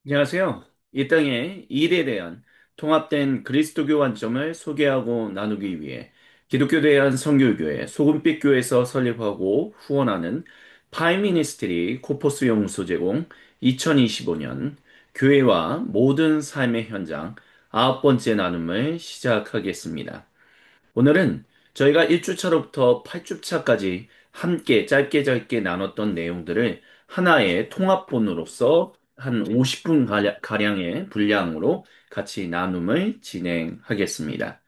안녕하세요. 이 땅의 일에 대한 통합된 그리스도교 관점을 소개하고 나누기 위해 기독교에 대한 선교교회 소금빛교회에서 설립하고 후원하는 파이미니스트리 코포스 연구소 제공 2025년 교회와 모든 삶의 현장 아홉 번째 나눔을 시작하겠습니다. 오늘은 저희가 1주차로부터 8주차까지 함께 짧게 짧게 나눴던 내용들을 하나의 통합본으로서 한 50분 가량의 분량으로 같이 나눔을 진행하겠습니다.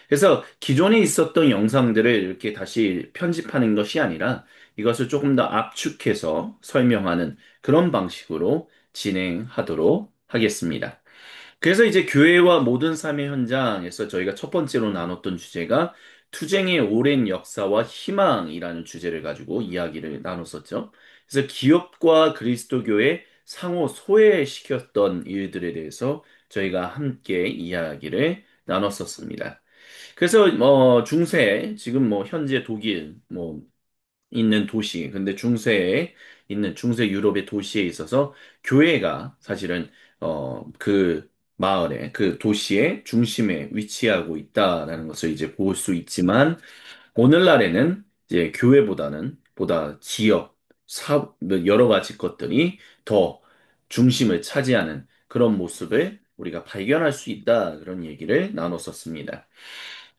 그래서 기존에 있었던 영상들을 이렇게 다시 편집하는 것이 아니라 이것을 조금 더 압축해서 설명하는 그런 방식으로 진행하도록 하겠습니다. 그래서 이제 교회와 모든 삶의 현장에서 저희가 첫 번째로 나눴던 주제가 투쟁의 오랜 역사와 희망이라는 주제를 가지고 이야기를 나눴었죠. 그래서 기업과 그리스도교의 상호 소외시켰던 일들에 대해서 저희가 함께 이야기를 나눴었습니다. 그래서 중세 지금 뭐 현재 독일 뭐 있는 도시, 근데 중세에 있는 중세 유럽의 도시에 있어서 교회가 사실은 그 마을에 그 도시의 중심에 위치하고 있다라는 것을 이제 볼 수 있지만 오늘날에는 이제 교회보다는 보다 지역, 뭐 여러 가지 것들이 더 중심을 차지하는 그런 모습을 우리가 발견할 수 있다 그런 얘기를 나눴었습니다.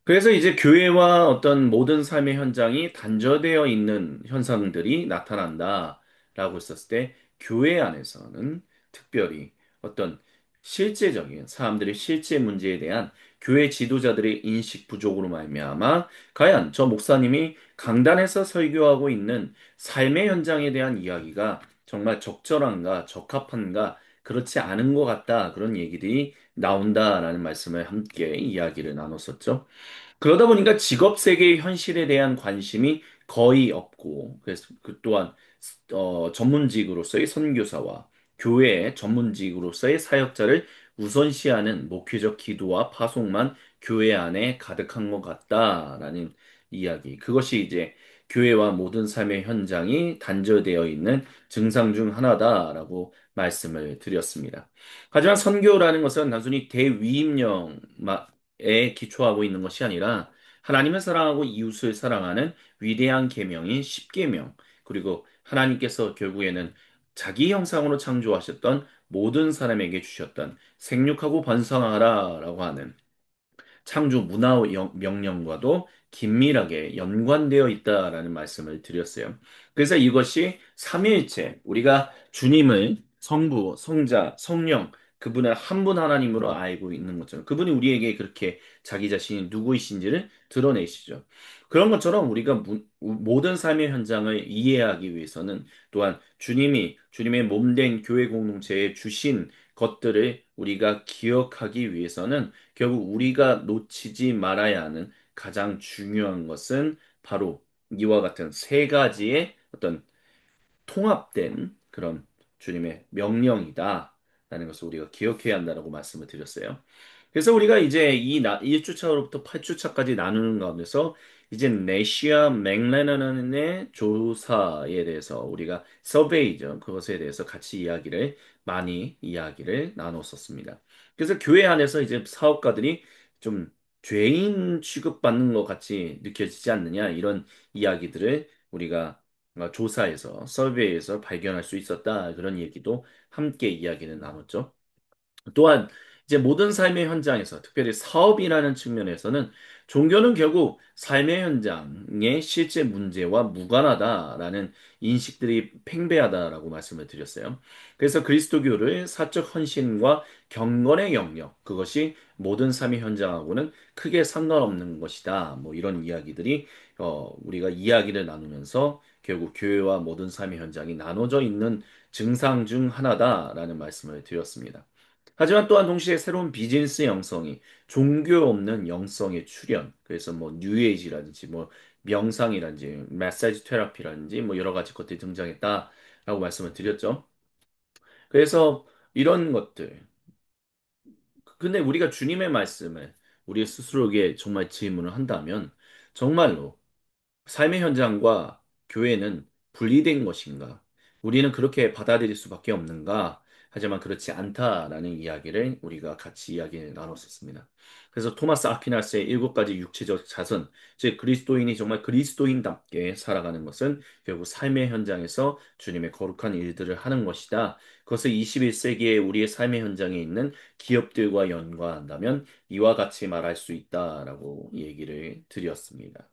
그래서 이제 교회와 어떤 모든 삶의 현장이 단절되어 있는 현상들이 나타난다라고 했었을 때, 교회 안에서는 특별히 어떤 실제적인 사람들의 실제 문제에 대한 교회 지도자들의 인식 부족으로 말미암아 과연 저 목사님이 강단에서 설교하고 있는 삶의 현장에 대한 이야기가 정말 적절한가, 적합한가, 그렇지 않은 것 같다, 그런 얘기들이 나온다라는 말씀을 함께 이야기를 나눴었죠. 그러다 보니까 직업 세계의 현실에 대한 관심이 거의 없고, 그래서 그 또한 전문직으로서의 선교사와 교회의 전문직으로서의 사역자를 우선시하는 목회적 기도와 파송만 교회 안에 가득한 것 같다라는 이야기. 그것이 이제 교회와 모든 삶의 현장이 단절되어 있는 증상 중 하나다라고 말씀을 드렸습니다. 하지만 선교라는 것은 단순히 대위임령 에 기초하고 있는 것이 아니라 하나님을 사랑하고 이웃을 사랑하는 위대한 계명인 십계명, 그리고 하나님께서 결국에는 자기 형상으로 창조하셨던 모든 사람에게 주셨던 생육하고 번성하라라고 하는 창조 문화 명령과도 긴밀하게 연관되어 있다라는 말씀을 드렸어요. 그래서 이것이 삼위일체, 우리가 주님을 성부, 성자, 성령, 그분을 한 분 하나님으로 알고 있는 것처럼 그분이 우리에게 그렇게 자기 자신이 누구이신지를 드러내시죠. 그런 것처럼 우리가 모든 삶의 현장을 이해하기 위해서는 또한 주님의 몸된 교회 공동체에 주신 것들을 우리가 기억하기 위해서는 결국 우리가 놓치지 말아야 하는 가장 중요한 것은 바로 이와 같은 세 가지의 어떤 통합된 그런 주님의 명령이다. 라는 것을 우리가 기억해야 한다라고 말씀을 드렸어요. 그래서 우리가 이제 1주차로부터 8주차까지 나누는 가운데서 이제 내시아 맥레너의 조사에 대해서 우리가 서베이죠. 그것에 대해서 같이 많이 이야기를 나눴었습니다. 그래서 교회 안에서 이제 사업가들이 좀 죄인 취급받는 것 같이 느껴지지 않느냐 이런 이야기들을 우리가 조사에서, 서베이에서 발견할 수 있었다. 그런 얘기도 함께 이야기를 나눴죠. 또한 이제 모든 삶의 현장에서 특별히 사업이라는 측면에서는 종교는 결국 삶의 현장의 실제 문제와 무관하다라는 인식들이 팽배하다라고 말씀을 드렸어요. 그래서 그리스도교를 사적 헌신과 경건의 영역, 그것이 모든 삶의 현장하고는 크게 상관없는 것이다. 뭐 이런 이야기들이 우리가 이야기를 나누면서 결국 교회와 모든 삶의 현장이 나눠져 있는 증상 중 하나다라는 말씀을 드렸습니다. 하지만 또한 동시에 새로운 비즈니스 영성이 종교 없는 영성의 출현. 그래서 뭐 뉴에이지라든지 뭐 명상이라든지 마사지 테라피라든지 뭐 여러 가지 것들이 등장했다라고 말씀을 드렸죠. 그래서 이런 것들. 근데 우리가 주님의 말씀을 우리 스스로에게 정말 질문을 한다면 정말로 삶의 현장과 교회는 분리된 것인가? 우리는 그렇게 받아들일 수밖에 없는가? 하지만 그렇지 않다라는 이야기를 우리가 같이 이야기를 나눴었습니다. 그래서 토마스 아퀴나스의 일곱 가지 육체적 자선, 즉 그리스도인이 정말 그리스도인답게 살아가는 것은 결국 삶의 현장에서 주님의 거룩한 일들을 하는 것이다. 그것을 21세기에 우리의 삶의 현장에 있는 기업들과 연관한다면 이와 같이 말할 수 있다라고 얘기를 드렸습니다.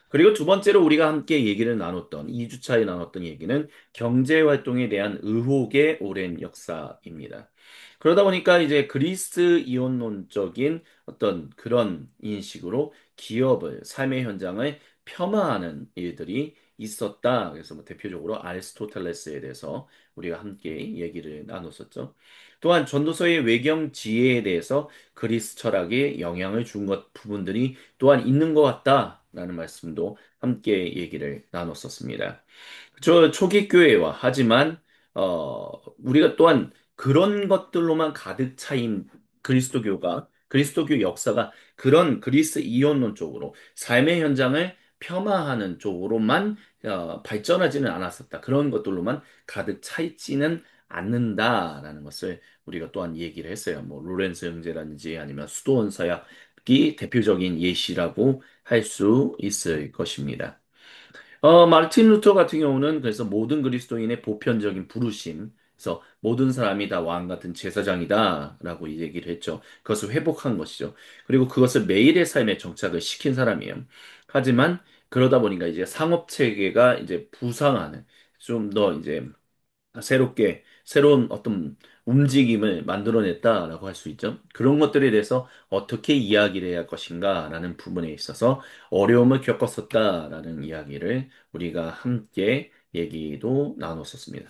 그리고 두 번째로 우리가 함께 얘기를 나눴던, 2주차에 나눴던 얘기는 경제 활동에 대한 의혹의 오랜 역사입니다. 그러다 보니까 이제 그리스 이혼론적인 어떤 그런 인식으로 기업을, 삶의 현장을 폄하하는 일들이 있었다. 그래서 뭐 대표적으로 아리스토텔레스에 대해서 우리가 함께 얘기를 나눴었죠. 또한 전도서의 외경 지혜에 대해서 그리스 철학에 영향을 준 것 부분들이 또한 있는 것 같다라는 말씀도 함께 얘기를 나눴었습니다. 저 초기 교회와 하지만 우리가 또한 그런 것들로만 가득 차인 그리스도교 역사가 그런 그리스 이혼론 쪽으로 삶의 현장을 폄하하는 쪽으로만 발전하지는 않았었다. 그런 것들로만 가득 차 있지는 않는다라는 것을 우리가 또한 얘기를 했어요. 뭐 로렌스 형제라든지 아니면 수도원 서약이 대표적인 예시라고 할 수 있을 것입니다. 마르틴 루터 같은 경우는 그래서 모든 그리스도인의 보편적인 부르심, 그래서 모든 사람이 다 왕 같은 제사장이다라고 얘기를 했죠. 그것을 회복한 것이죠. 그리고 그것을 매일의 삶에 정착을 시킨 사람이에요. 하지만 그러다 보니까 이제 상업 체계가 이제 부상하는 좀 더 이제 새로운 어떤 움직임을 만들어냈다라고 할 수 있죠. 그런 것들에 대해서 어떻게 이야기를 해야 할 것인가라는 부분에 있어서 어려움을 겪었었다라는 이야기를 우리가 함께 얘기도 나눴었습니다.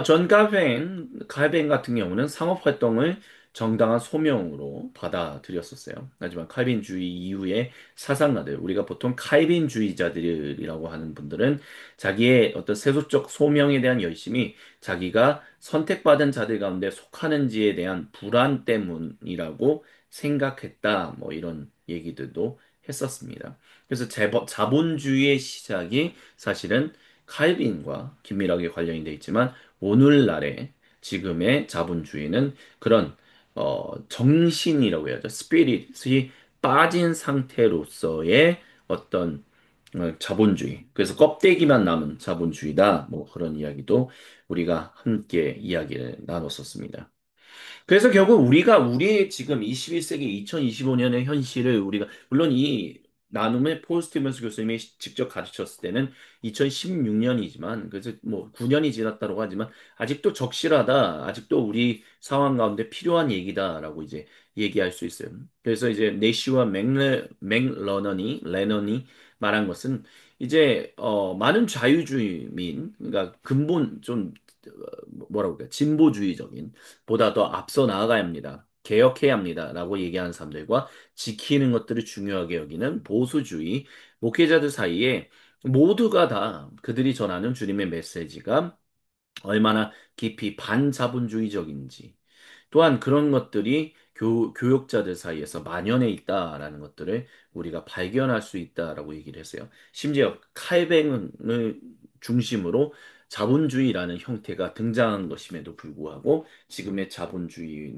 존 칼빈 같은 경우는 상업 활동을 정당한 소명으로 받아들였었어요. 하지만 칼빈주의 이후의 사상가들, 우리가 보통 칼빈주의자들이라고 하는 분들은 자기의 어떤 세속적 소명에 대한 열심이 자기가 선택받은 자들 가운데 속하는지에 대한 불안 때문이라고 생각했다. 뭐 이런 얘기들도 했었습니다. 그래서 자본주의의 시작이 사실은 칼빈과 긴밀하게 관련이 돼 있지만 오늘날의 지금의 자본주의는 그런 정신이라고 해야죠. 스피릿이 빠진 상태로서의 어떤 자본주의. 그래서 껍데기만 남은 자본주의다. 뭐 그런 이야기도 우리가 함께 이야기를 나눴었습니다. 그래서 결국 우리가 우리의 지금 21세기 2025년의 현실을 우리가 물론 이 나눔을 폴 스티븐스 교수님이 직접 가르쳤을 때는 2016년이지만 그래서 뭐 9년이 지났다고 하지만 아직도 적실하다. 아직도 우리 상황 가운데 필요한 얘기다라고 이제 얘기할 수 있어요. 그래서 이제 내시와 맥러넌이 말한 것은 이제 많은 자유주의민 그러니까 근본 좀 뭐라고 그럴까 진보주의적인 보다 더 앞서 나아가야 합니다. 개혁해야 합니다. 라고 얘기하는 사람들과 지키는 것들을 중요하게 여기는 보수주의 목회자들 사이에 모두가 다 그들이 전하는 주님의 메시지가 얼마나 깊이 반자본주의적인지 또한 그런 것들이 교육자들 사이에서 만연해 있다라는 것들을 우리가 발견할 수 있다라고 얘기를 했어요. 심지어 칼뱅을 중심으로 자본주의라는 형태가 등장한 것임에도 불구하고 지금의 자본주의에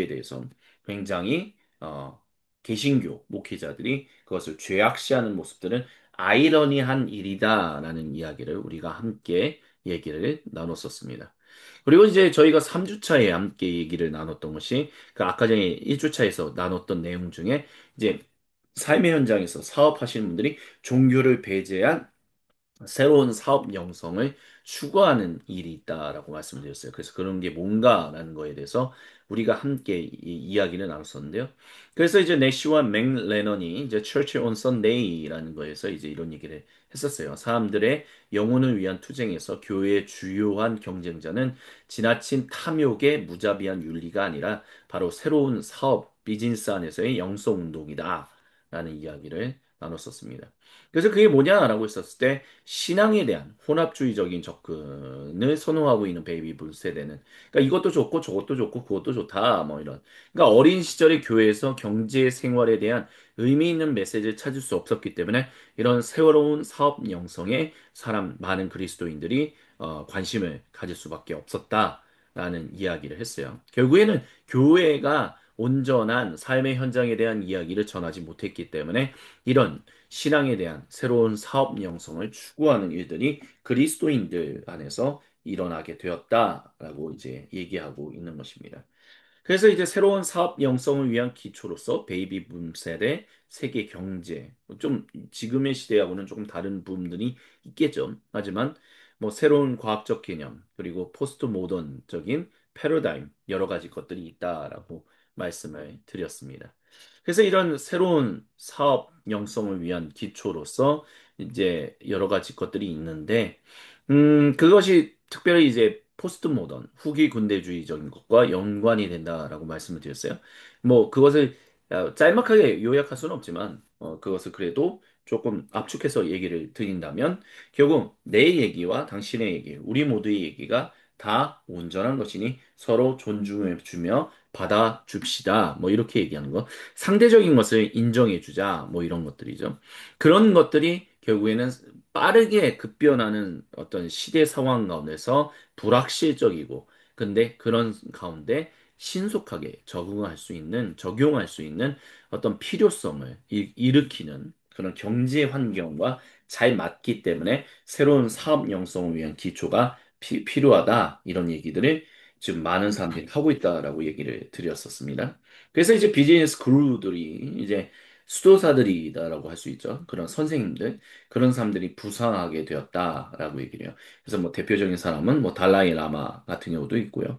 대해서 굉장히 개신교 목회자들이 그것을 죄악시하는 모습들은 아이러니한 일이다라는 이야기를 우리가 함께 얘기를 나눴었습니다. 그리고 이제 저희가 3주차에 함께 얘기를 나눴던 것이 그 아까 전에 1주차에서 나눴던 내용 중에 이제 삶의 현장에서 사업하시는 분들이 종교를 배제한 새로운 사업 영성을 추구하는 일이 있다라고 말씀드렸어요. 그래서 그런 게 뭔가라는 거에 대해서 우리가 함께 이야기를 나눴었는데요. 그래서 이제 내시와 맥레넌이 이제 Church on Sunday라는 거에서 이제 이런 얘기를 했었어요. 사람들의 영혼을 위한 투쟁에서 교회의 주요한 경쟁자는 지나친 탐욕의 무자비한 윤리가 아니라 바로 새로운 사업, 비즈니스 안에서의 영성 운동이다. 라는 이야기를 나눴었습니다. 그래서 그게 뭐냐라고 했었을 때 신앙에 대한 혼합주의적인 접근을 선호하고 있는 베이비불 세대는 그러니까 이것도 좋고 저것도 좋고 그것도 좋다 뭐 이런 그러니까 어린 시절의 교회에서 경제 생활에 대한 의미 있는 메시지를 찾을 수 없었기 때문에 이런 새로운 사업 영성에 사람 많은 그리스도인들이 관심을 가질 수밖에 없었다라는 이야기를 했어요. 결국에는 교회가 온전한 삶의 현장에 대한 이야기를 전하지 못했기 때문에 이런 신앙에 대한 새로운 사업 영성을 추구하는 일들이 그리스도인들 안에서 일어나게 되었다라고 이제 얘기하고 있는 것입니다. 그래서 이제 새로운 사업 영성을 위한 기초로서 베이비 붐 세대, 세계 경제, 좀 지금의 시대하고는 조금 다른 부분들이 있겠죠. 하지만 뭐 새로운 과학적 개념, 그리고 포스트 모던적인 패러다임, 여러 가지 것들이 있다라고 말씀을 드렸습니다. 그래서 이런 새로운 사업 영성을 위한 기초로서 이제 여러 가지 것들이 있는데, 그것이 특별히 이제 포스트 모던, 후기 근대주의적인 것과 연관이 된다라고 말씀을 드렸어요. 뭐, 그것을 짤막하게 요약할 수는 없지만, 그것을 그래도 조금 압축해서 얘기를 드린다면, 결국 내 얘기와 당신의 얘기, 우리 모두의 얘기가 다 온전한 것이니 서로 존중해 주며 받아줍시다. 뭐, 이렇게 얘기하는 거. 상대적인 것을 인정해 주자. 뭐, 이런 것들이죠. 그런 것들이 결국에는 빠르게 급변하는 어떤 시대 상황 가운데서 불확실적이고, 근데 그런 가운데 신속하게 적응할 수 있는, 적용할 수 있는 어떤 필요성을 일으키는 그런 경제 환경과 잘 맞기 때문에 새로운 사업 영성을 위한 기초가 필요하다. 이런 얘기들을 지금 많은 사람들이 하고 있다라고 얘기를 드렸었습니다. 그래서 이제 비즈니스 그루들이 이제 수도사들이다라고 할 수 있죠. 그런 선생님들, 그런 사람들이 부상하게 되었다라고 얘기를 해요. 그래서 뭐 대표적인 사람은 뭐 달라이 라마 같은 경우도 있고요.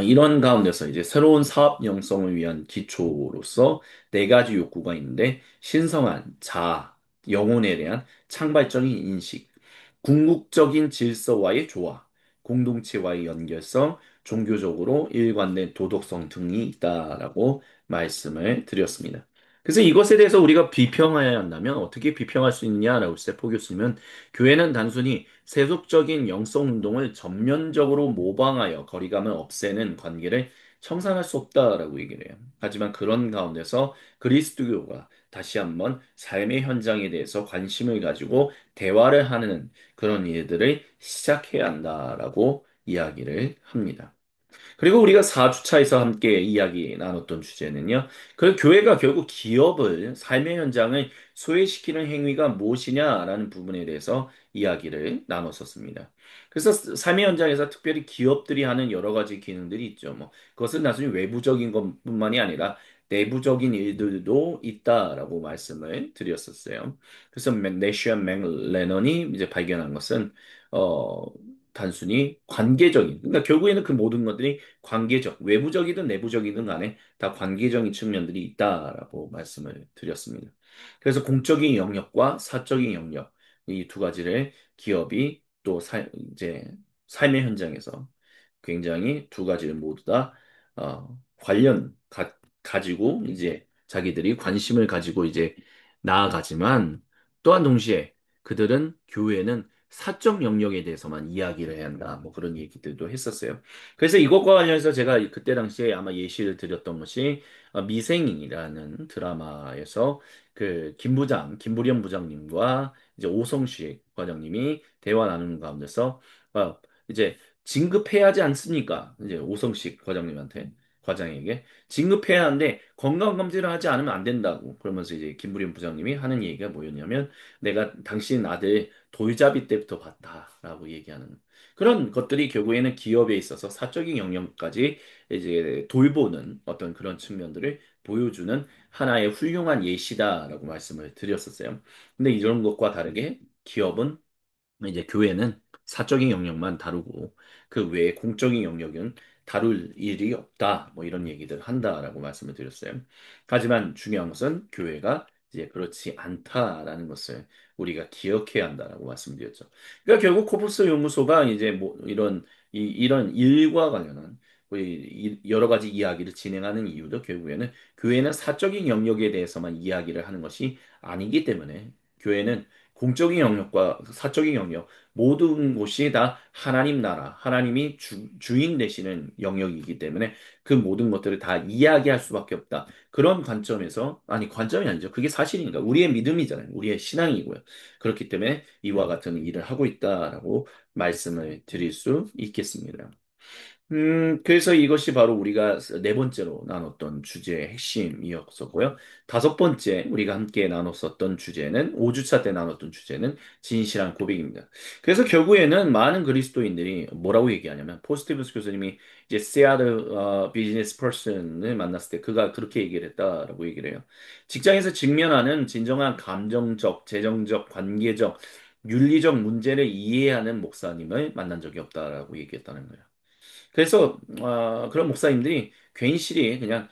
이런 가운데서 이제 새로운 사업 영성을 위한 기초로서 네 가지 욕구가 있는데 신성한 자아, 영혼에 대한 창발적인 인식, 궁극적인 질서와의 조화, 공동체와의 연결성, 종교적으로 일관된 도덕성 등이 있다라고 말씀을 드렸습니다. 그래서 이것에 대해서 우리가 비평해야 한다면 어떻게 비평할 수 있느냐라고 했을 때 포교수님은 교회는 단순히 세속적인 영성 운동을 전면적으로 모방하여 거리감을 없애는 관계를 청산할 수 없다라고 얘기를 해요. 하지만 그런 가운데서 그리스도교가 다시 한번 삶의 현장에 대해서 관심을 가지고 대화를 하는 그런 일들을 시작해야 한다라고 이야기를 합니다. 그리고 우리가 4주차에서 함께 이야기 나눴던 주제는요. 그 교회가 결국 기업을 삶의 현장을 소외시키는 행위가 무엇이냐라는 부분에 대해서 이야기를 나눴었습니다. 그래서 삶의 현장에서 특별히 기업들이 하는 여러 가지 기능들이 있죠. 뭐 그것은 단순히 외부적인 것뿐만이 아니라 내부적인 일들도 있다라고 말씀을 드렸었어요. 그래서 내시언 맥레넌이 이제 발견한 것은 어 단순히 관계적인, 그러니까 결국에는 그 모든 것들이 관계적, 외부적이든 내부적이든 간에 다 관계적인 측면들이 있다라고 말씀을 드렸습니다. 그래서 공적인 영역과 사적인 영역, 이 두 가지를 기업이 또 이제 삶의 현장에서 굉장히 두 가지를 모두 다 가지고 이제 자기들이 관심을 가지고 이제 나아가지만 또한 동시에 그들은 교회는 사적 영역에 대해서만 이야기를 해야 한다. 뭐 그런 얘기들도 했었어요. 그래서 이것과 관련해서 제가 그때 당시에 아마 예시를 드렸던 것이 미생이라는 드라마에서 그 김부련 부장님과 이제 오성식 과장님이 대화 나누는 가운데서 이제 진급해야 하지 않습니까? 이제 오성식 과장에게 진급해야 하는데 건강검진을 하지 않으면 안 된다고 그러면서 이제 김부련 부장님이 하는 얘기가 뭐였냐면 내가 당신 아들 돌잡이 때부터 봤다라고 얘기하는 그런 것들이 결국에는 기업에 있어서 사적인 영역까지 이제 돌보는 어떤 그런 측면들을 보여주는 하나의 훌륭한 예시다라고 말씀을 드렸었어요. 근데 이런 것과 다르게 기업은 이제 교회는 사적인 영역만 다루고 그 외에 공적인 영역은 다룰 일이 없다. 뭐 이런 얘기들 한다라고 말씀을 드렸어요. 하지만 중요한 것은 교회가 이제 그렇지 않다라는 것을 우리가 기억해야 한다라고 말씀드렸죠. 그러니까 결국 코퍼스 연구소가 이제 뭐 이런 일과 관련한 우리 여러 가지 이야기를 진행하는 이유도 결국에는 교회는 사적인 영역에 대해서만 이야기를 하는 것이 아니기 때문에 교회는 공적인 영역과 사적인 영역, 모든 곳이 다 하나님 나라, 하나님이 주인 되시는 영역이기 때문에 그 모든 것들을 다 이야기할 수밖에 없다. 그런 관점에서, 아니, 관점이 아니죠. 그게 사실이니까. 우리의 믿음이잖아요. 우리의 신앙이고요. 그렇기 때문에 이와 같은 일을 하고 있다라고 말씀을 드릴 수 있겠습니다. 그래서 이것이 바로 우리가 네 번째로 나눴던 주제의 핵심이었었고요. 다섯 번째 우리가 함께 나눴었던 주제는 5주차 때 나눴던 주제는 진실한 고백입니다. 그래서 결국에는 많은 그리스도인들이 뭐라고 얘기하냐면 포스티브스 교수님이 이제 세아르 비즈니스 퍼슨을 만났을 때 그가 그렇게 얘기를 했다라고 얘기를 해요. 직장에서 직면하는 진정한 감정적, 재정적, 관계적, 윤리적 문제를 이해하는 목사님을 만난 적이 없다라고 얘기했다는 거예요. 그래서 그런 목사님들이 괜시리 그냥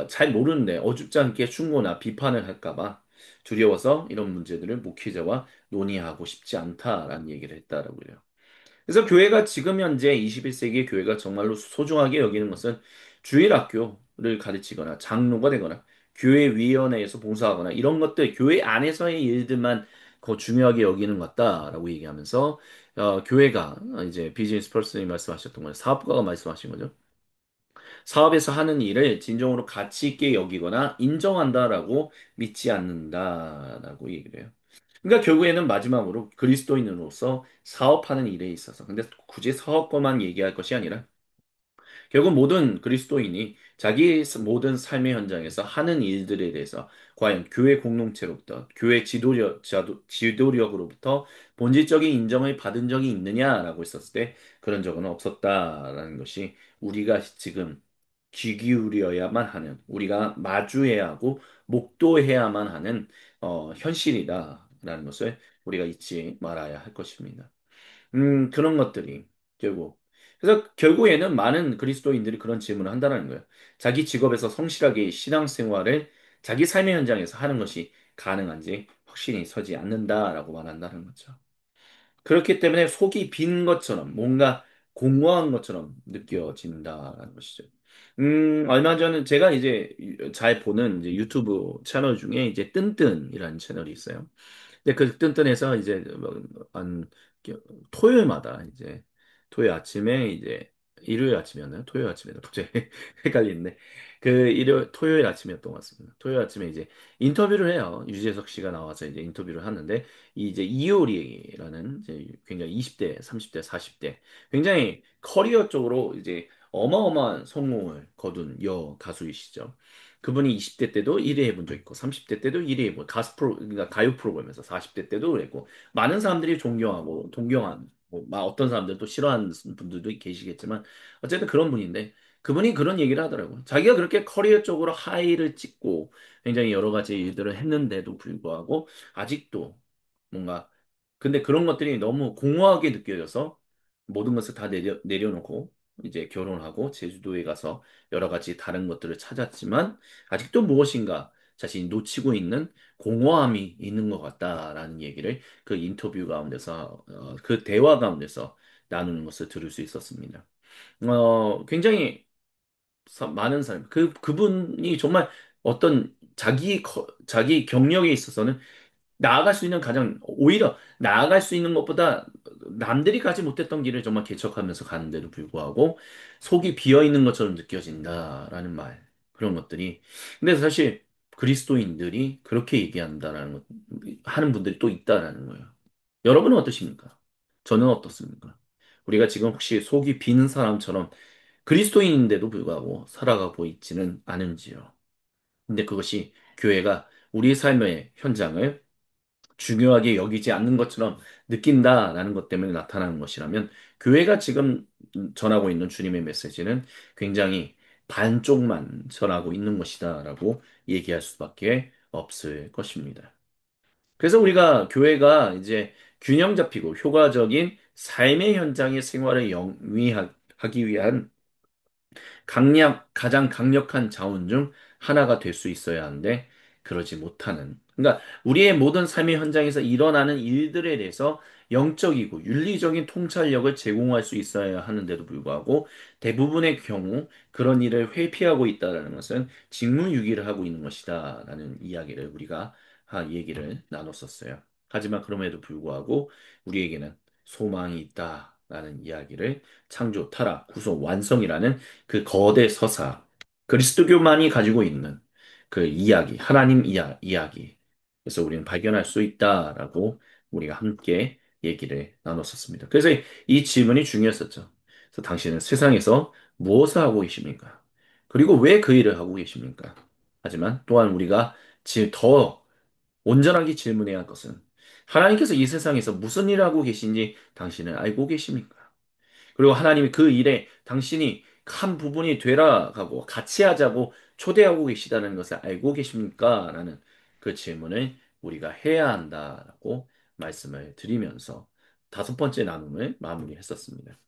잘 모르는데 어줍지 않게 충고나 비판을 할까 봐 두려워서 이런 문제들을 목회자와 논의하고 싶지 않다라는 얘기를 했다라고 해요. 그래서 교회가 지금 현재 21세기의 교회가 정말로 소중하게 여기는 것은 주일학교를 가르치거나 장로가 되거나 교회 위원회에서 봉사하거나 이런 것들 교회 안에서의 일들만 더 중요하게 여기는 것 같다라고 얘기하면서 교회가 이제 비즈니스 퍼슨이 말씀하셨던 거예요. 사업가가 말씀하신 거죠. 사업에서 하는 일을 진정으로 가치 있게 여기거나 인정한다라고 믿지 않는다라고 얘기를 해요. 그러니까 결국에는 마지막으로 그리스도인으로서 사업하는 일에 있어서 근데 굳이 사업과만 얘기할 것이 아니라 결국 모든 그리스도인이 자기 모든 삶의 현장에서 하는 일들에 대해서 과연 교회 공동체로부터 교회 지도력으로부터 본질적인 인정을 받은 적이 있느냐라고 했었을 때 그런 적은 없었다라는 것이 우리가 지금 귀 기울여야만 하는 우리가 마주해야 하고 목도해야만 하는 현실이다라는 것을 우리가 잊지 말아야 할 것입니다. 그런 것들이 결국. 그래서 결국에는 많은 그리스도인들이 그런 질문을 한다는 거예요. 자기 직업에서 성실하게 신앙생활을 자기 삶의 현장에서 하는 것이 가능한지 확신이 서지 않는다라고 말한다는 거죠. 그렇기 때문에 속이 빈 것처럼 뭔가 공허한 것처럼 느껴진다라는 것이죠. 얼마 전에 제가 이제 잘 보는 이제 유튜브 채널 중에 이제 뜬뜬이라는 채널이 있어요. 근데 그 뜬뜬해서 이제 뭐한 토요일마다 이제 토요일 아침에 이제 일요일 아침이었나요? 토요일 아침이었나? 갑자기 헷갈리는데 그 일요일 토요일 아침이었던 것 같습니다. 토요일 아침에 이제 인터뷰를 해요. 유재석 씨가 나와서 이제 인터뷰를 하는데 이제 이효리라는 이제 굉장히 20대, 30대, 40대 굉장히 커리어 쪽으로 이제 어마어마한 성공을 거둔 여 가수이시죠. 그분이 20대 때도 1위 해본 적 있고, 30대 때도 1위 해본, 그러니까 가요 프로그램에서 40대 때도 그랬고, 많은 사람들이 존경하고, 뭐, 어떤 사람들 또 싫어하는 분들도 계시겠지만, 어쨌든 그런 분인데, 그분이 그런 얘기를 하더라고요. 자기가 그렇게 커리어 쪽으로 하이를 찍고, 굉장히 여러 가지 일들을 했는데도 불구하고, 아직도 뭔가, 근데 그런 것들이 너무 공허하게 느껴져서, 모든 것을 다 내려놓고, 이제 결혼하고, 제주도에 가서 여러 가지 다른 것들을 찾았지만, 아직도 무엇인가 자신이 놓치고 있는 공허함이 있는 것 같다라는 얘기를 그 인터뷰 가운데서, 그 대화 가운데서 나누는 것을 들을 수 있었습니다. 굉장히 많은 사람, 그분이 정말 어떤 자기 경력에 있어서는 나아갈 수 있는 오히려 나아갈 수 있는 것보다 남들이 가지 못했던 길을 정말 개척하면서 가는데도 불구하고 속이 비어 있는 것처럼 느껴진다라는 말. 그런 것들이. 근데 사실 그리스도인들이 그렇게 얘기한다라는 것, 하는 분들이 또 있다라는 거예요. 여러분은 어떠십니까? 저는 어떻습니까? 우리가 지금 혹시 속이 비는 사람처럼 그리스도인인데도 불구하고 살아가고 있지는 않은지요. 근데 그것이 교회가 우리의 삶의 현장을 중요하게 여기지 않는 것처럼 느낀다라는 것 때문에 나타나는 것이라면 교회가 지금 전하고 있는 주님의 메시지는 굉장히 반쪽만 전하고 있는 것이다라고 얘기할 수밖에 없을 것입니다. 그래서 우리가 교회가 이제 균형 잡히고 효과적인 삶의 현장의 생활을 영위하기 위한 가장 강력한 자원 중 하나가 될 수 있어야 하는데, 그러지 못하는. 그러니까, 우리의 모든 삶의 현장에서 일어나는 일들에 대해서 영적이고 윤리적인 통찰력을 제공할 수 있어야 하는데도 불구하고, 대부분의 경우 그런 일을 회피하고 있다는 것은 직무유기를 하고 있는 것이다. 라는 이야기를 우리가 얘기를 나눴었어요. 하지만 그럼에도 불구하고 우리에게는 소망이 있다라는 이야기를 창조, 타락, 구속, 완성이라는 그 거대 서사, 그리스도교만이 가지고 있는 그 이야기, 하나님 이야기. 그래서 우리는 발견할 수 있다라고 우리가 함께 얘기를 나눴었습니다. 그래서 이 질문이 중요했었죠. 그래서 당신은 세상에서 무엇을 하고 계십니까? 그리고 왜 그 일을 하고 계십니까? 하지만 또한 우리가 더 온전하게 질문해야 할 것은 하나님께서 이 세상에서 무슨 일을 하고 계신지 당신은 알고 계십니까? 그리고 하나님이 그 일에 당신이 한 부분이 되라고 같이 하자고 초대하고 계시다는 것을 알고 계십니까? 라는 그 질문을 우리가 해야 한다라고 말씀을 드리면서 다섯 번째 나눔을 마무리했었습니다.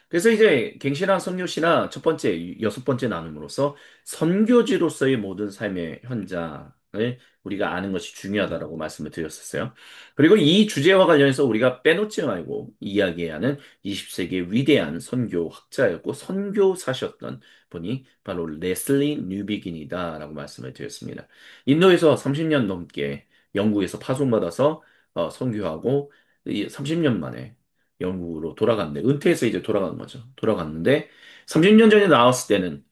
그래서 이제 갱신한 선교시나 첫 번째, 여섯 번째 나눔으로서 선교지로서의 모든 삶의 현장을 우리가 아는 것이 중요하다라고 말씀을 드렸었어요. 그리고 이 주제와 관련해서 우리가 빼놓지 말고 이야기해야 하는 20세기의 위대한 선교학자였고 선교사셨던 분이 바로 레슬리 뉴비긴이다라고 말씀을 드렸습니다. 인도에서 30년 넘게 영국에서 파송받아서 선교하고 30년 만에 영국으로 돌아갔는데 은퇴해서 이제 돌아간 거죠. 돌아갔는데 30년 전에 나왔을 때는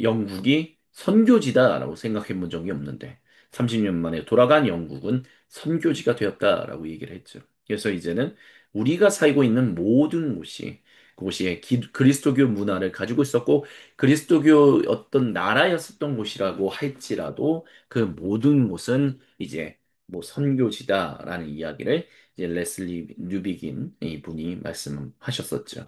영국이 선교지다라고 생각해 본 적이 없는데 30년 만에 돌아간 영국은 선교지가 되었다라고 얘기를 했죠. 그래서 이제는 우리가 살고 있는 모든 곳이 그곳이 그리스도교 문화를 가지고 있었고 그리스도교 어떤 나라였었던 곳이라고 할지라도 그 모든 곳은 이제 뭐 선교지다라는 이야기를 이제 레슬리 뉴비긴 이분이 말씀하셨었죠.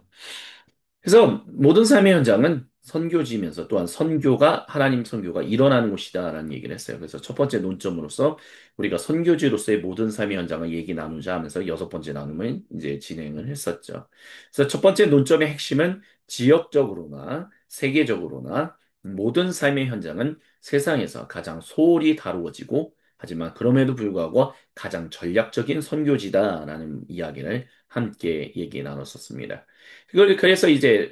그래서 모든 삶의 현장은 선교지면서 또한 선교가 하나님 선교가 일어나는 곳이다라는 얘기를 했어요. 그래서 첫 번째 논점으로서 우리가 선교지로서의 모든 삶의 현장을 얘기 나누자 하면서 여섯 번째 나눔을 이제 진행을 했었죠. 그래서 첫 번째 논점의 핵심은 지역적으로나 세계적으로나 모든 삶의 현장은 세상에서 가장 소홀히 다루어지고 하지만 그럼에도 불구하고 가장 전략적인 선교지다라는 이야기를 함께 얘기 나눴었습니다. 그걸 그래서 이제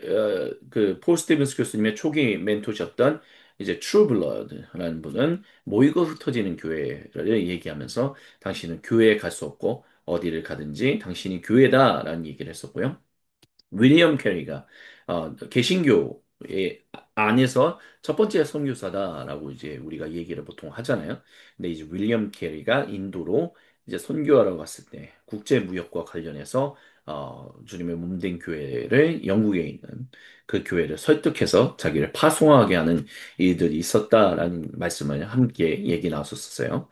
그폴 스티븐스 교수님의 초기 멘토셨던 이제 트루 블러드라는 분은 모이고 흩어지는 교회를 얘기하면서 당신은 교회에 갈 수 없고 어디를 가든지 당신이 교회다라는 얘기를 했었고요. 윌리엄 캐리가 개신교의 안에서 첫 번째 선교사다라고 이제 우리가 얘기를 보통 하잖아요. 근데 이제 윌리엄 캐리가 인도로 이제 선교하러 갔을 때 국제 무역과 관련해서 주님의 몸된 교회를 영국에 있는 그 교회를 설득해서 자기를 파송하게 하는 일들이 있었다라는 말씀을 함께 얘기 나눴었어요.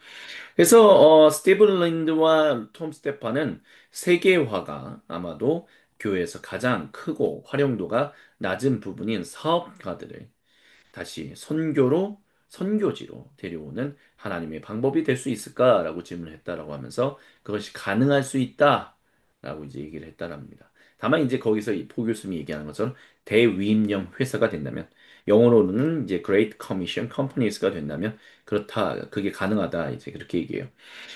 그래서 스티븐 린드와 톰 스테파는 세계화가 아마도 교회에서 가장 크고 활용도가 낮은 부분인 사업가들을 다시 선교지로 데려오는 하나님의 방법이 될 수 있을까라고 질문했다라고 하면서 그것이 가능할 수 있다라고 이제 얘기를 했다랍니다. 다만 이제 거기서 이포 교수님이 얘기하는 것처럼 대위임령 회사가 된다면 영어로는 이제 Great Commission Companies가 된다면 그렇다 그게 가능하다 이제 그렇게 얘기해요.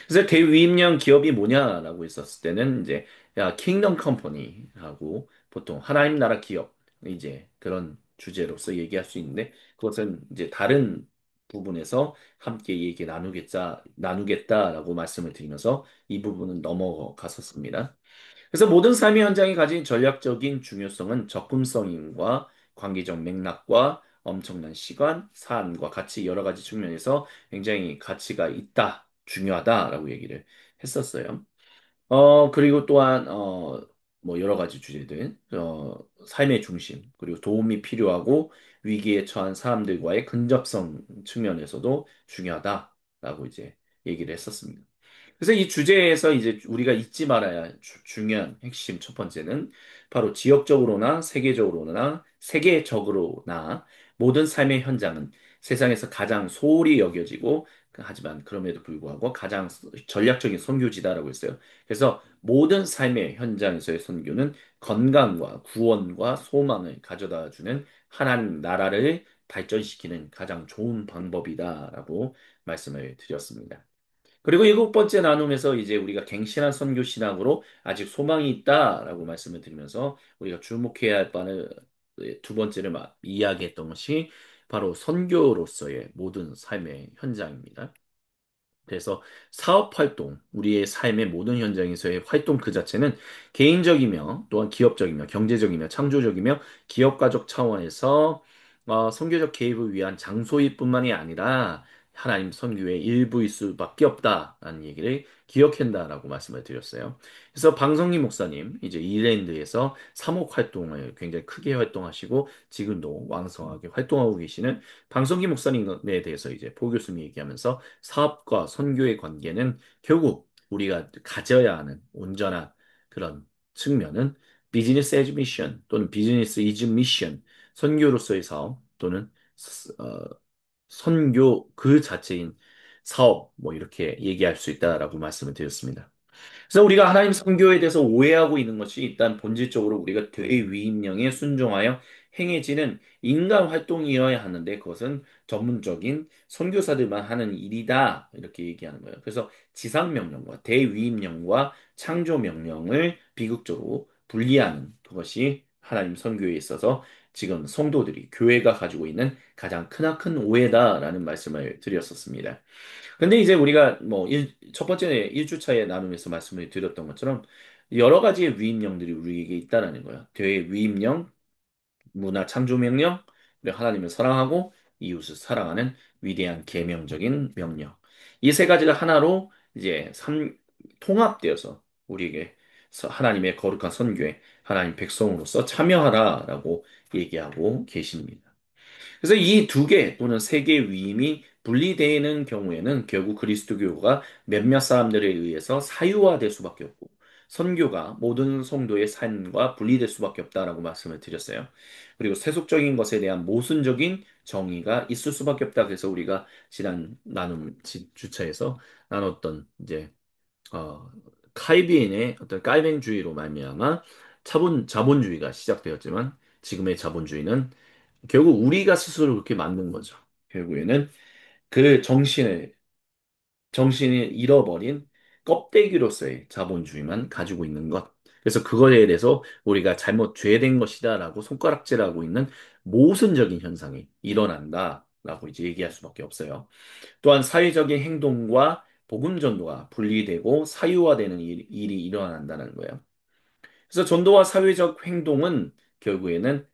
그래서 대위임령 기업이 뭐냐라고 했었을 때는 이제 야 킹덤 컴퍼니하고 보통 하나님 나라 기업 이제 그런 주제로서 얘기할 수 있는데 그것은 이제 다른 부분에서 함께 얘기 나누겠다라고 말씀을 드리면서 이 부분은 넘어갔었습니다. 그래서 모든 삶의 현장이 가진 전략적인 중요성은 접근성과 관계적 맥락과 엄청난 시간, 사안과 가치 여러 가지 측면에서 굉장히 가치가 있다, 중요하다라고 얘기를 했었어요. 그리고 또한, 뭐 여러 가지 주제들, 삶의 중심, 그리고 도움이 필요하고 위기에 처한 사람들과의 근접성 측면에서도 중요하다라고 이제 얘기를 했었습니다. 그래서 이 주제에서 이제 우리가 잊지 말아야 할 중요한 핵심 첫 번째는 바로 지역적으로나 세계적으로나 모든 삶의 현장은 세상에서 가장 소홀히 여겨지고 하지만 그럼에도 불구하고 가장 전략적인 선교지다라고 했어요. 그래서 모든 삶의 현장에서의 선교는 건강과 구원과 소망을 가져다 주는 하나님 나라를 발전시키는 가장 좋은 방법이다라고 말씀을 드렸습니다. 그리고 일곱 번째 나눔에서 이제 우리가 갱신한 선교 신앙으로 아직 소망이 있다라고 말씀을 드리면서 우리가 주목해야 할 바는 두 번째를 이야기했던 것이 바로 선교로서의 모든 삶의 현장입니다. 그래서 사업 활동, 우리의 삶의 모든 현장에서의 활동 그 자체는 개인적이며 또한 기업적이며 경제적이며 창조적이며 기업가족 차원에서 선교적 개입을 위한 장소일 뿐만이 아니라 하나님 선교의 일부일 수밖에 없다라는 얘기를 기억한다라고 말씀을 드렸어요. 그래서 방성기 목사님, 이제 이랜드에서 사목 활동을 굉장히 크게 활동하시고 지금도 왕성하게 활동하고 계시는 방성기 목사님에 대해서 이제 보 교수님이 얘기하면서 사업과 선교의 관계는 결국 우리가 가져야 하는 온전한 그런 측면은 비즈니스 에즈 미션 또는 비즈니스 이즈 미션, 선교로서의 사업 또는 어, 선교 그 자체인 사업 뭐 이렇게 얘기할 수 있다라고 말씀을 드렸습니다. 그래서 우리가 하나님 선교에 대해서 오해하고 있는 것이 일단 본질적으로 우리가 대위임령에 순종하여 행해지는 인간 활동이어야 하는데 그것은 전문적인 선교사들만 하는 일이다. 이렇게 얘기하는 거예요. 그래서 지상명령과 대위임령과 창조명령을 비극적으로 분리하는 그것이 하나님 선교에 있어서 지금 성도들이 교회가 가지고 있는 가장 크나큰 오해다라는 말씀을 드렸었습니다. 근데 이제 우리가 뭐 첫 번째 1주차에 나누면서 말씀을 드렸던 것처럼 여러 가지의 위임령들이 우리에게 있다라는 거예요. 대위임령, 문화 창조명령, 그리고 하나님을 사랑하고 이웃을 사랑하는 위대한 계명적인 명령. 이 세 가지를 하나로 이제 통합되어서 우리에게 하나님의 거룩한 선교에 하나님 백성으로서 참여하라라고 얘기하고 계십니다. 그래서 이 두 개 또는 세 개의 위임이 분리되는 경우에는 결국 그리스도교가 몇몇 사람들에 의해서 사유화될 수밖에 없고 선교가 모든 성도의 삶과 분리될 수밖에 없다라고 말씀을 드렸어요. 그리고 세속적인 것에 대한 모순적인 정의가 있을 수밖에 없다. 그래서 우리가 지난 주차에서 나눴던 이제 어, 카이비인의 어떤 깔뱅주의로 말미암아 자본주의가 시작되었지만 지금의 자본주의는 결국 우리가 스스로 그렇게 만든 거죠. 결국에는 그 정신을 잃어버린 껍데기로서의 자본주의만 가지고 있는 것. 그래서 그거에 대해서 우리가 잘못 죄된 것이다라고 손가락질하고 있는 모순적인 현상이 일어난다라고 이제 얘기할 수밖에 없어요. 또한 사회적인 행동과 복음 전도가 분리되고 사유화되는 일이 일어난다는 거예요. 그래서 전도와 사회적 행동은 결국에는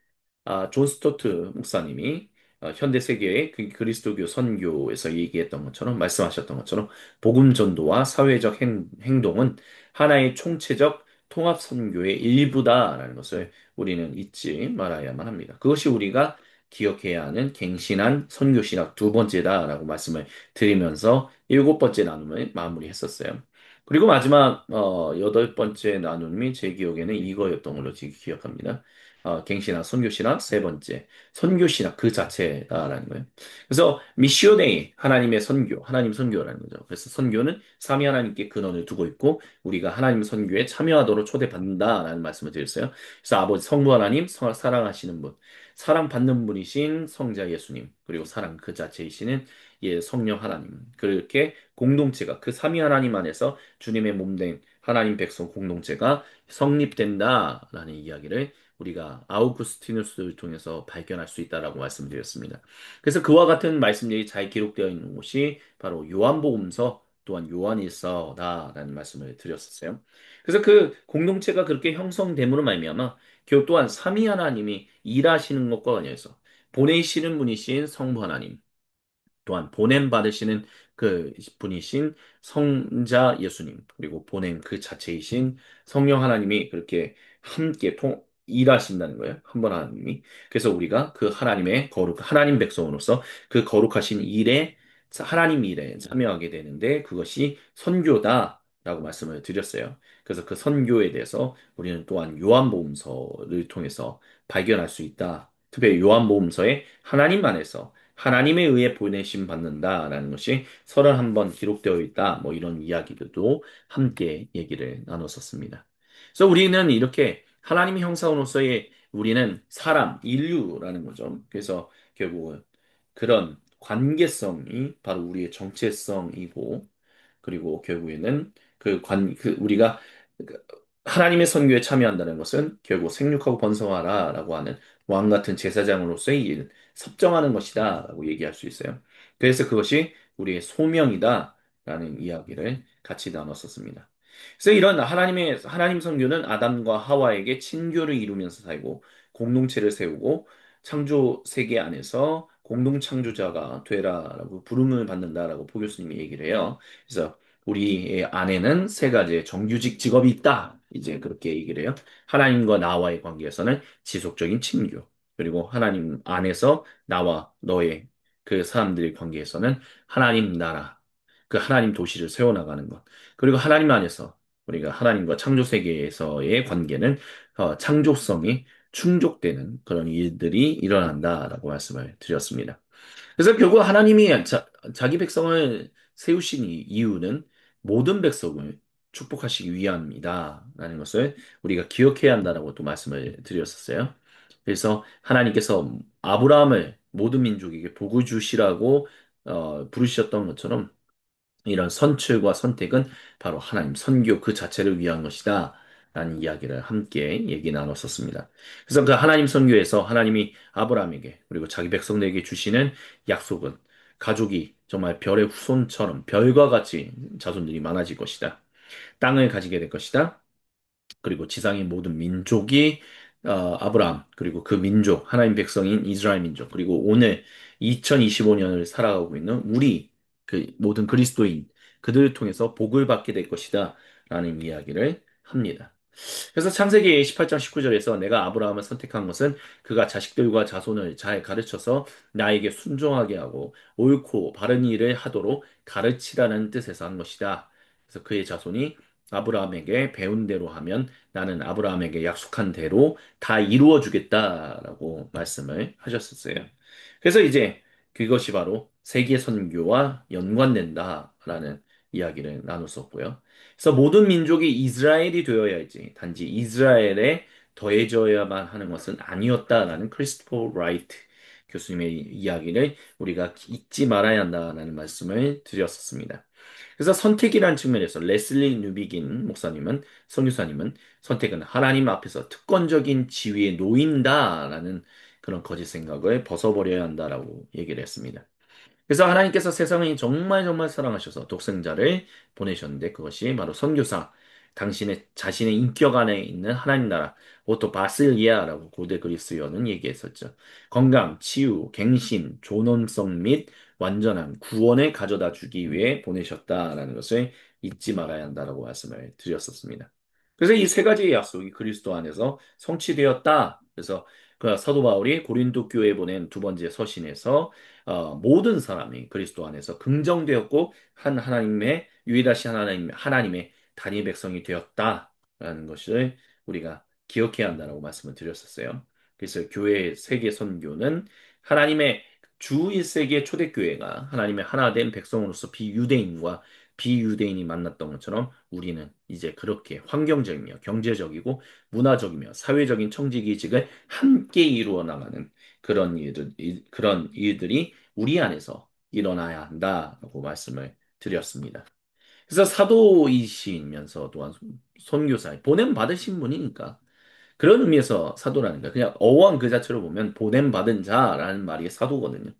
존 스토트 목사님이 현대 세계의 그 그리스도교 선교에서 얘기했던 것처럼 말씀하셨던 것처럼 복음 전도와 사회적 행동은 하나의 총체적 통합 선교의 일부다라는 것을 우리는 잊지 말아야만 합니다. 그것이 우리가 기억해야 하는 갱신한 선교 신학 두 번째다라고 말씀을 드리면서 일곱 번째 나눔을 마무리했었어요. 그리고 마지막 여덟 번째 나눔이 제 기억에는 이거였던 걸로 지금 기억합니다. 갱신학, 선교신학, 세 번째, 선교신학 그 자체다라는 거예요. 그래서 미시오데이, 하나님의 선교, 하나님 선교라는 거죠. 그래서 선교는 삼위 하나님께 근원을 두고 있고 우리가 하나님 선교에 참여하도록 초대받는다라는 말씀을 드렸어요. 그래서 아버지 성부 하나님, 사랑하시는 분, 사랑받는 분이신 성자 예수님, 그리고 사랑 그 자체이시는 성령 하나님, 그렇게 공동체가 그 삼위 하나님 안에서 주님의 몸된 하나님 백성 공동체가 성립된다라는 이야기를 우리가 아우구스티누스를 통해서 발견할 수 있다라고 말씀드렸습니다. 그래서 그와 같은 말씀들이 잘 기록되어 있는 곳이 바로 요한복음서 또한 요한일서다라는 말씀을 드렸었어요. 그래서 그 공동체가 그렇게 형성됨으로 말미암아 교 또한 삼위 하나님이 일하시는 것과 관련해서 보내시는 분이신 성부 하나님 또한 보냄 받으시는 그 분이신 성자 예수님, 그리고 보냄 그 자체이신 성령 하나님이 그렇게 함께 일하신다는 거예요. 한 번 하나님이. 그래서 우리가 그 하나님의 하나님 백성으로서 그 거룩하신 일에, 하나님 일에 참여하게 되는데 그것이 선교다라고 말씀을 드렸어요. 그래서 그 선교에 대해서 우리는 또한 요한복음서를 통해서 발견할 수 있다. 특별히 요한복음서에 하나님 안에서 하나님에 의해 보내심 받는다라는 것이 31번 기록되어 있다. 뭐 이런 이야기들도 함께 얘기를 나눴었습니다. 그래서 우리는 이렇게 하나님의 형상으로서의 우리는 사람, 인류라는 거죠. 그래서 결국은 그런 관계성이 바로 우리의 정체성이고 그리고 결국에는 우리가 그 하나님의 선교에 참여한다는 것은 결국 생육하고 번성하라라고 하는 왕 같은 제사장으로서의 섭정하는 것이다라고 얘기할 수 있어요. 그래서 그것이 우리의 소명이다. 라는 이야기를 같이 나눴었습니다. 그래서 이런 하나님 선교는 아담과 하와에게 친교를 이루면서 살고 공동체를 세우고 창조 세계 안에서 공동 창조자가 되라라고 부름을 받는다라고 포 교수님이 얘기를 해요. 그래서 우리의 안에는 세 가지의 정규직 직업이 있다. 이제 그렇게 얘기를 해요. 하나님과 나와의 관계에서는 지속적인 친교. 그리고 하나님 안에서 나와 너의 그 사람들의 관계에서는 하나님 나라, 그 하나님 도시를 세워나가는 것. 그리고 하나님 안에서 우리가 하나님과 창조 세계에서의 관계는 창조성이 충족되는 그런 일들이 일어난다라고 말씀을 드렸습니다. 그래서 결국 하나님이 자기 백성을 세우신 이유는 모든 백성을 축복하시기 위함이다. 라는 것을 우리가 기억해야 한다라고 또 말씀을 드렸었어요. 그래서 하나님께서 아브라함을 모든 민족에게 복을 주시라고 부르셨던 것처럼 이런 선출과 선택은 바로 하나님 선교 그 자체를 위한 것이다. 라는 이야기를 함께 얘기 나눴었습니다. 그래서 그 하나님 선교에서 하나님이 아브라함에게 그리고 자기 백성들에게 주시는 약속은 가족이 정말 별의 후손처럼 별과 같이 자손들이 많아질 것이다. 땅을 가지게 될 것이다. 그리고 지상의 모든 민족이 아브라함 그리고 그 민족 하나님 백성인 이스라엘 민족 그리고 오늘 2025년을 살아가고 있는 우리 그 모든 그리스도인 그들을 통해서 복을 받게 될 것이다 라는 이야기를 합니다. 그래서 창세기 18장 19절에서 내가 아브라함을 선택한 것은 그가 자식들과 자손을 잘 가르쳐서 나에게 순종하게 하고 옳고 바른 일을 하도록 가르치라는 뜻에서 한 것이다. 그래서 그의 자손이 아브라함에게 배운 대로 하면 나는 아브라함에게 약속한 대로 다 이루어 주겠다라고 말씀을 하셨었어요. 그래서 이제 그것이 바로 세계 선교와 연관된다라는 이야기를 나눴었고요. 그래서 모든 민족이 이스라엘이 되어야지 단지 이스라엘에 더해져야만 하는 것은 아니었다라는 크리스토퍼 라이트 교수님의 이야기를 우리가 잊지 말아야 한다라는 말씀을 드렸었습니다. 그래서 선택이라는 측면에서 레슬리 뉴비긴 목사님은 선교사님은 선택은 하나님 앞에서 특권적인 지위에 놓인다라는 그런 거짓 생각을 벗어버려야 한다라고 얘기를 했습니다. 그래서 하나님께서 세상을 정말 정말 사랑하셔서 독생자를 보내셨는데 그것이 바로 선교사, 당신의 자신의 인격 안에 있는 하나님 나라, 오토 바실리아라고 고대 그리스어는 얘기했었죠. 건강, 치유, 갱신, 존엄성 및 완전한 구원을 가져다 주기 위해 보내셨다라는 것을 잊지 말아야 한다라고 말씀을 드렸었습니다. 그래서 이 세 가지의 약속이 그리스도 안에서 성취되었다. 그래서 그 사도 바울이 고린도 교회에 보낸 두 번째 서신에서 모든 사람이 그리스도 안에서 긍정되었고 한 하나님의 유일하신 하나님의 단위 백성이 되었다라는 것을 우리가 기억해야 한다라고 말씀을 드렸었어요. 그래서 교회의 세계 선교는 하나님의 주 1세기의 초대교회가 하나님의 하나된 백성으로서 비유대인과 비유대인이 만났던 것처럼 우리는 이제 그렇게 환경적이며 경제적이고 문화적이며 사회적인 청지기직을 함께 이루어 나가는 그런 일들이 우리 안에서 일어나야 한다라고 말씀을 드렸습니다. 그래서 사도이시면서 또한 선교사, 보냄 받으신 분이니까 그런 의미에서 사도라는 거야. 그냥 어원 그 자체로 보면 보냄 받은 자라는 말이 사도거든요.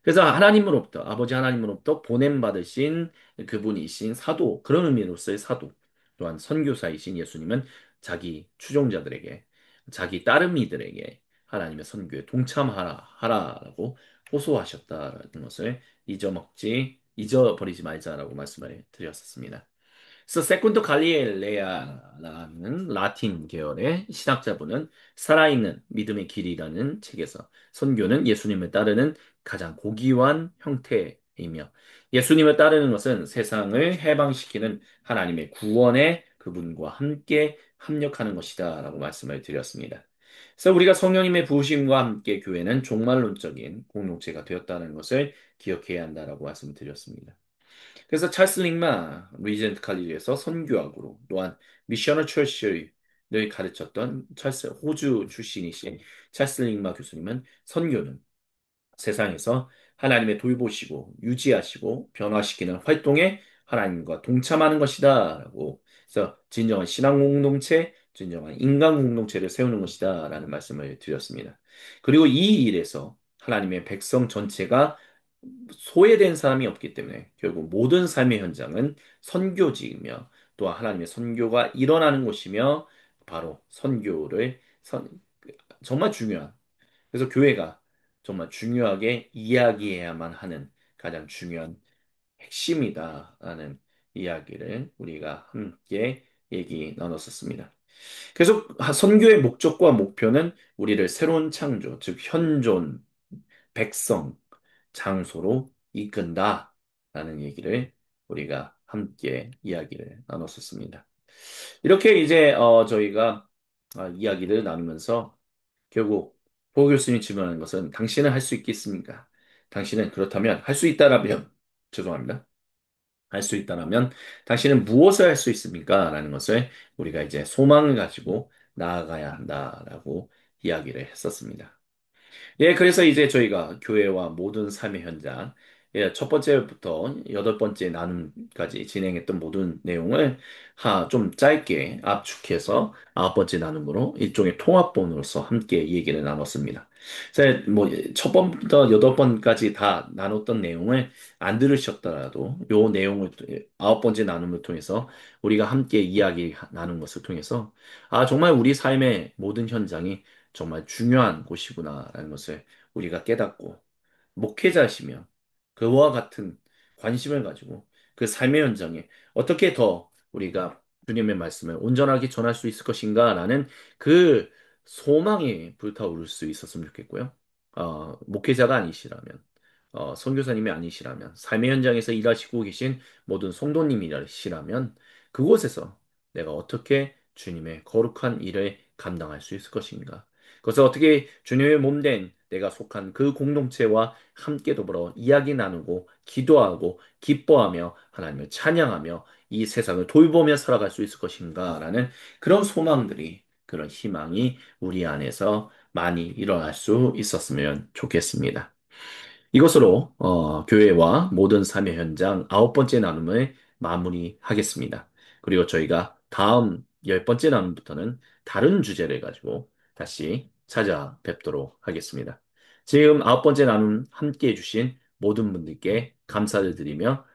그래서 하나님으로부터, 아버지 하나님으로부터 보냄받으신 그분이신 사도, 그런 의미로서의 사도, 또한 선교사이신 예수님은 자기 추종자들에게, 자기 따르미들에게 하나님의 선교에 동참하라라고 호소하셨다라는 것을 잊어버리지 말자라고 말씀을 드렸었습니다. 그래서 세군도 갈리레아라는 라틴 계열의 신학자분은 살아있는 믿음의 길이라는 책에서 선교는 예수님을 따르는 가장 고귀한 형태이며 예수님을 따르는 것은 세상을 해방시키는 하나님의 구원의 그분과 함께 합력하는 것이다라고 말씀을 드렸습니다. 그래서 우리가 성령님의 부으심과 함께 교회는 종말론적인 공동체가 되었다는 것을 기억해야 한다라고 말씀드렸습니다. 그래서 찰스 링마 리젠트 칼리지에서 선교학으로 또한 미셔널 처치를 가르쳤던 호주 출신이신 찰스 링마 교수님은 선교는 세상에서 하나님의 돌보시고 유지하시고 변화시키는 활동에 하나님과 동참하는 것이다라고 그래서 진정한 신앙 공동체, 진정한 인간 공동체를 세우는 것이다라는 말씀을 드렸습니다. 그리고 이 일에서 하나님의 백성 전체가 소외된 사람이 없기 때문에 결국 모든 삶의 현장은 선교지이며 또 하나님의 선교가 일어나는 곳이며 바로 정말 중요한 그래서 교회가 정말 중요하게 이야기해야만 하는 가장 중요한 핵심이다라는 이야기를 우리가 함께 얘기 나눴었습니다. 그래서 선교의 목적과 목표는 우리를 새로운 창조, 즉 현존, 백성, 장소로 이끈다라는 얘기를 우리가 함께 이야기를 나눴었습니다. 이렇게 이제 저희가 이야기를 나누면서 결국 보 교수님이 질문하는 것은 당신은 할 수 있겠습니까? 당신은 그렇다면 할 수 있다라면 죄송합니다. 할 수 있다라면 당신은 무엇을 할 수 있습니까? 라는 것을 우리가 이제 소망을 가지고 나아가야 한다라고 이야기를 했었습니다. 예, 그래서 이제 저희가 교회와 모든 삶의 현장, 예, 첫 번째부터 여덟 번째 나눔까지 진행했던 모든 내용을 좀 짧게 압축해서 아홉 번째 나눔으로 일종의 통합본으로서 함께 얘기를 나눴습니다. 첫 번부터 여덟 번까지 다 나눴던 내용을 안 들으셨더라도 요 내용을 아홉 번째 나눔을 통해서 우리가 함께 이야기 나눈 것을 통해서 정말 우리 삶의 모든 현장이 정말 중요한 곳이구나라는 것을 우리가 깨닫고 목회자시며 그와 같은 관심을 가지고 그 삶의 현장에 어떻게 더 우리가 주님의 말씀을 온전하게 전할 수 있을 것인가라는 그 소망이 불타오를 수 있었으면 좋겠고요. 목회자가 아니시라면, 선교사님이 아니시라면, 삶의 현장에서 일하시고 계신 모든 성도님이시라면 그곳에서 내가 어떻게 주님의 거룩한 일을 감당할 수 있을 것인가? 그것을 어떻게 주님의 몸된 내가 속한 그 공동체와 함께 더불어 이야기 나누고 기도하고 기뻐하며 하나님을 찬양하며 이 세상을 돌보며 살아갈 수 있을 것인가라는 그런 소망들이 그런 희망이 우리 안에서 많이 일어날 수 있었으면 좋겠습니다. 이것으로 교회와 모든 삶의 현장 아홉 번째 나눔을 마무리하겠습니다. 그리고 저희가 다음 열 번째 나눔부터는 다른 주제를 가지고 다시 찾아뵙도록 하겠습니다. 지금 아홉 번째 나눔 함께 해주신 모든 분들께 감사를 드리며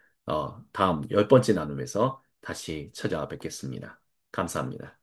다음 열 번째 나눔에서 다시 찾아뵙겠습니다. 감사합니다.